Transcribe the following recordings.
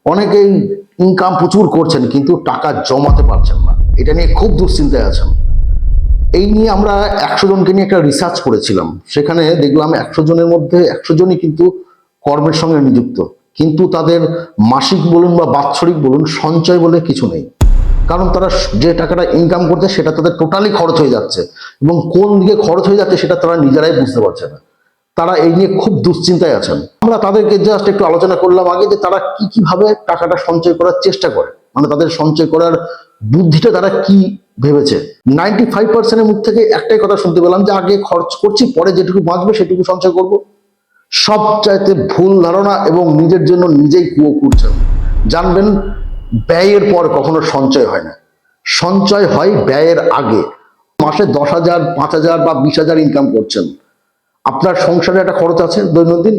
অনেকেই ইনকাম প্রচুর করছেন কিন্তু টাকা জমাতে পারছেন না, এটা নিয়ে খুব দুশ্চিন্তায় আছেন। এই নিয়ে আমরা 100 জনকে নিয়ে একটা রিসার্চ করেছিলাম। সেখানে দেখলাম 100 জনের মধ্যে 100 জনই কিন্তু কর্মের সঙ্গে নিযুক্ত, কিন্তু তাদের মাসিক বলুন বা বাৎসরিক বলুন সঞ্চয় বলে কিছু নেই। কারণ তারা যে টাকাটা ইনকাম করছে সেটা তাদের টোটালি খরচ হয়ে যাচ্ছে, এবং কোন দিকে খরচ হয়ে যাচ্ছে সেটা তারা নিজেরাই বুঝতে পারছে না। তারা এই নিয়ে খুব দুশ্চিন্তায় আছেন। আমরা তাদেরকে জাস্ট একটু আলোচনা করলাম আগে যে তারা কিভাবে টাকাটা সঞ্চয় করার চেষ্টা করে, মানে তাদের সঞ্চয় করার বুদ্ধিটা তারা কি ভেবেছে। 95%-এর মুখ থেকে একটাই কথা শুনতে পেলাম যে আগে খরচ করছি, পরে যেটুকু বাঁচবে সেটুকু সঞ্চয় করব। সবচাইতে ভুল ধারণা, এবং নিজের জন্য নিজেই কুয়ো করছেন। জানবেন, ব্যয়ের পর কখনো সঞ্চয় হয় না, সঞ্চয় হয় ব্যয়ের আগে। মাসে 10,000, 5,000 বা 20,000 ইনকাম করছেন, আপনার সংসারে একটা খরচ আছে দৈনন্দিন।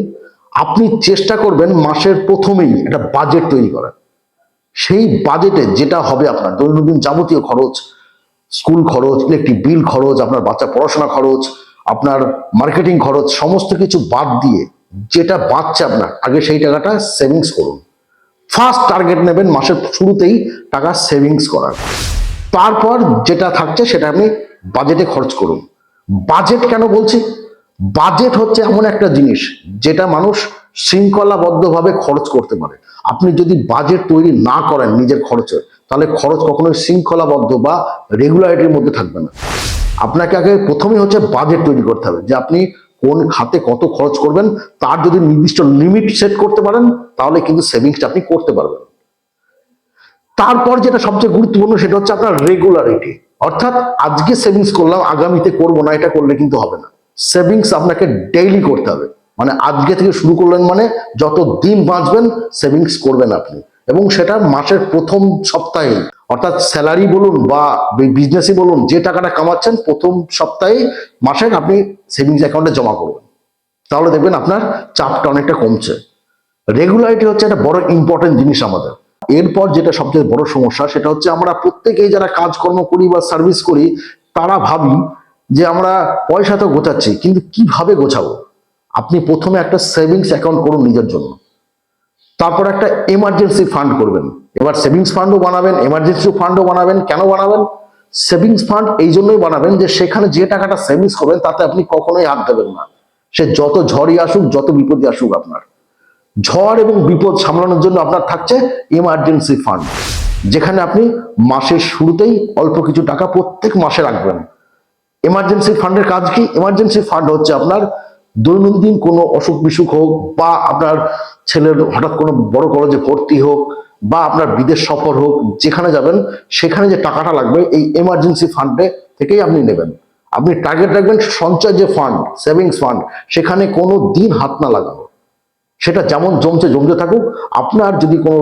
আপনি চেষ্টা করবেন মাসের প্রথমেই একটা বাজেট তৈরি করার। সেই বাজেটে যেটা হবে আপনার দৈনন্দিন যাবতীয় খরচ, স্কুল খরচ, ইলেকট্রিক বিল খরচ, আপনার বাচ্চা পড়াশোনা খরচ, আপনার মার্কেটিং খরচ, সমস্ত কিছু বাদ দিয়ে যেটা বাঁচছে আপনার, আগে সেই টাকাটা সেভিংস করুন। ফার্স্ট টার্গেট নেবেন মাসের শুরুতেই টাকা সেভিংস করার। তারপর যেটা থাকছে সেটা আপনি বাজেটে খরচ করুন। বাজেট কেন বলছি? বাজেট হচ্ছে এমন একটা জিনিস যেটা মানুষ শৃঙ্খলাবদ্ধভাবে খরচ করতে পারে। আপনি যদি বাজেট তৈরি না করেন নিজের খরচের, তাহলে খরচ কখনোই শৃঙ্খলাবদ্ধ বা রেগুলারিটির মধ্যে থাকবে না। আপনাকে আগে প্রথমেই হচ্ছে বাজেট তৈরি করতে হবে, যে আপনি কোন খাতে কত খরচ করবেন তার যদি নির্দিষ্ট লিমিট সেট করতে পারেন, তাহলে কিন্তু সেভিংসটা আপনি করতে পারবেন। তারপর যেটা সবচেয়ে গুরুত্বপূর্ণ সেটা হচ্ছে আপনার রেগুলারিটি। অর্থাৎ আজকে সেভিংস করলাম, আগামীতে করবো না, এটা করলে কিন্তু হবে না। সেভিংস আপনাকে ডেইলি করতে হবে। মানে আজকে থেকে শুরু করলেন মানে যত দিন বাঁচবেন সেভিংস করবেন আপনি, এবং সেটা মাসের প্রথম সপ্তাহে, অর্থাৎ স্যালারি বলুন বা বিজনেসই বলুন, যে টাকাটা কামাচ্ছেন প্রথম সপ্তাহে মাসের আপনি সেভিংস অ্যাকাউন্টে জমা করবেন। তাহলে দেখবেন আপনার চাপটা অনেকটা কমছে। রেগুলারিটি হচ্ছে একটা বড় ইম্পর্টেন্ট জিনিস আমাদের। এরপর যেটা সবচেয়ে বড় সমস্যা সেটা হচ্ছে আমরা প্রত্যেকেই যারা কাজকর্ম করি বা সার্ভিস করি, তারা ভাবি যে আমরা পয়সা তো গোছাচ্ছি, কিন্তু কিভাবে গোছাবো। আপনি প্রথমে একটা সেভিংস অ্যাকাউন্ট করুন নিজের জন্য, তারপর একটা এমার্জেন্সি ফান্ড করবেন। এবার সেভিংস ফান্ডও বানাবেন, এমার্জেন্সি ফান্ডও বানাবেন। কেন বানাবেন? সেভিংস ফান্ড এই জন্যই বানাবেন যে সেখানে যে টাকাটা সেভিংস করবেন তাতে আপনি কখনোই হাত দেবেন না। সে যত ঝড়ই আসুক, যত বিপদই আসুক, আপনার ঝড় এবং বিপদ সামলানোর জন্য আপনার থাকছে এমার্জেন্সি ফান্ড, যেখানে আপনি মাসের শুরুতেই অল্প কিছু টাকা প্রত্যেক মাসে রাখবেন। এমার্জেন্সি ফান্ডের কাজ কি? এমার্জেন্সি ফান্ড হচ্ছে আপনার দৈনন্দিন কোনো অসুখ বিসুখ হোক, বা আপনার ছেলের হঠাৎ কোনো বড় কলেজে ভর্তি হোক, বা আপনার বিদেশ সফর হোক, যেখানে যাবেন সেখানে যে টাকাটা লাগবে এই এমার্জেন্সি ফান্ডে থেকেই আপনি নেবেন। আপনি টার্গেট রাখবেন সঞ্চয় যে ফান্ড, সেভিংস ফান্ড, সেখানে কোনো দিন হাত না লাগানো। সেটা যেমন জমতে থাকুক। আপনার যদি কোনো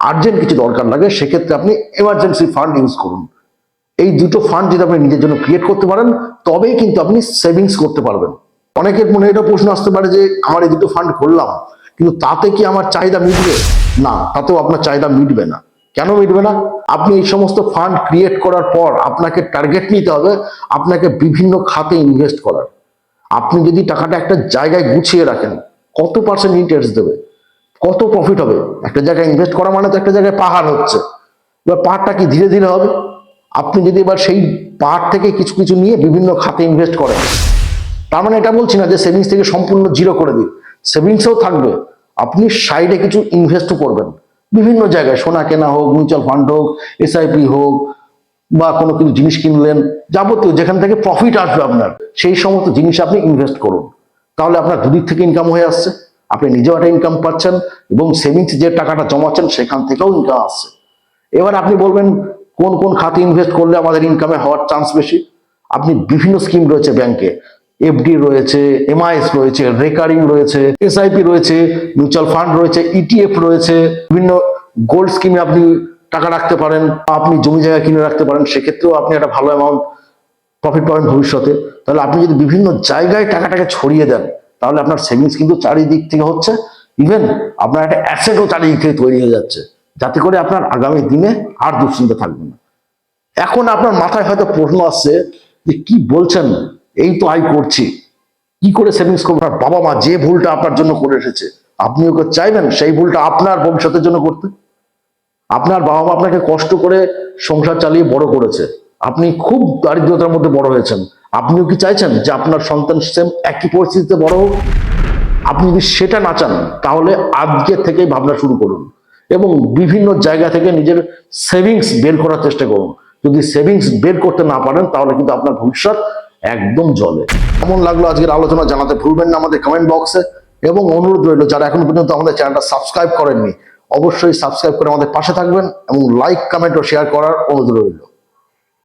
আর্জেন্ট কিছু দরকার লাগে সেক্ষেত্রে আপনি এমার্জেন্সি ফান্ড ইউজ করুন। এই দুটো ফান্ড যদি আপনি নিজের জন্য ক্রিয়েট করতে পারেন, তবেই কিন্তু আপনি সেভিংস করতে পারবেন। অনেকের মনে এটা প্রশ্ন আসতে পারে যে আমার এই দুটো ফান্ড করলাম, কিন্তু তাতে কি আমার চাহিদা মিটবে? না, তাতেও আপনার চাহিদা মিটবে না। কেন মিটবে না? আপনি এই সমস্ত ফান্ড ক্রিয়েট করার পর আপনাকে টার্গেট নিতে হবে আপনাকে বিভিন্ন খাতে ইনভেস্ট করার। আপনি যদি টাকাটা একটা জায়গায় গুছিয়ে রাখেন, কত পার্সেন্ট ইন্টারেস্ট দেবে, কত প্রফিট হবে? একটা জায়গায় ইনভেস্ট করা মানে তো একটা জায়গায় পাহাড় হচ্ছে। এবার পাহাড়টা কি ধীরে ধীরে হবে? আপনি যদি এবার সেই পাহাড় থেকে কিছু কিছু নিয়ে বিভিন্ন খাতে ইনভেস্ট করেন, তার মানে এটা বলছি না যে সেভিংস থেকে সম্পূর্ণ জিরো করে দিন। সেভিংসও থাকবে, আপনি সাইডে কিছু ইনভেস্টও করবেন বিভিন্ন জায়গায়। সোনা কেনা হোক, মিউচুয়াল ফান্ড হোক, এসআইপি হোক, বা কোনো কিছু জিনিস কিনলেন, যাবতীয় যেখান থেকে প্রফিট আসবে আপনার, সেই সমস্ত জিনিস আপনি ইনভেস্ট করুন। তাহলে আপনার দুদিক থেকে ইনকাম হয়ে আসছে, আপনি নিজেও একটা ইনকাম পাচ্ছেন, এবং সেভিংস যে টাকাটা জমাচ্ছেন সেখান থেকেও ইনকাম আসছে। এবার আপনি বলবেন কোন কোন খাতে ইনভেস্ট করলে আমাদের ইনকামে হওয়ার চান্স বেশি। আপনি বিভিন্ন স্কিম রয়েছে ব্যাংকে, এফডি রয়েছে, এমআইএস রয়েছে, রেকারিং রয়েছে, এসআইপি রয়েছে, মিউচুয়াল ফান্ড রয়েছে, ইটিএফ রয়েছে, বিভিন্ন গোল্ড স্কিমে আপনি টাকা রাখতে পারেন, আপনি জমি জায়গা কিনে রাখতে পারেন, সেক্ষেত্রেও আপনি একটা ভালো অ্যামাউন্ট প্রফিট পাবেন ভবিষ্যতে। তাহলে আপনি যদি বিভিন্ন জায়গায় টাকাটাকে ছড়িয়ে দেন, তাহলে আপনার সেভিংস কিন্তু চারিদিক থেকে হচ্ছে, ইভেন আপনার একটা অ্যাসেটও চারিদিক থেকে তৈরি হয়ে যাচ্ছে, যাতে করে আপনার আগামী দিনে আর দুশ্চিন্তা থাকবে না। এখন আপনার মাথায় হয়তো প্রশ্ন আসছে যে কি বলছেন, এই তো আয় করছি, কি করে সেভিংস করবো? বাবা মা যে ভুলটা আপনার জন্য করে এসেছে, আপনি ওকে চাইবেন সেই ভুলটা আপনার ভবিষ্যতের জন্য করতে? আপনার বাবা মা আপনাকে কষ্ট করে সংসার চালিয়ে বড় করেছে, আপনি খুব দারিদ্রতার মধ্যে বড় হয়েছেন, আপনিও কি চাইছেন যে আপনার সন্তান সেম একই পরিস্থিতিতে বড় হোক? আপনি যদি সেটা না চান তাহলে আজকে থেকেই ভাবনা শুরু করুন এবং বিভিন্ন জায়গা থেকে নিজের সেভিংস বের করার চেষ্টা করুন। যদি সেভিংস বের করতে না পারেন তাহলে কিন্তু আপনার ভবিষ্যৎ একদম জলে। কেমন লাগলো আজকের আলোচনা জানাতে ভুলবেন না আমাদের কমেন্ট বক্সে, এবং অনুরোধ রইল যারা এখন পর্যন্ত আমাদের চ্যানেলটা সাবস্ক্রাইব করেননি অবশ্যই সাবস্ক্রাইব করে আমাদের পাশে থাকবেন এবং লাইক কমেন্ট ও শেয়ার করার অনুরোধ রইল।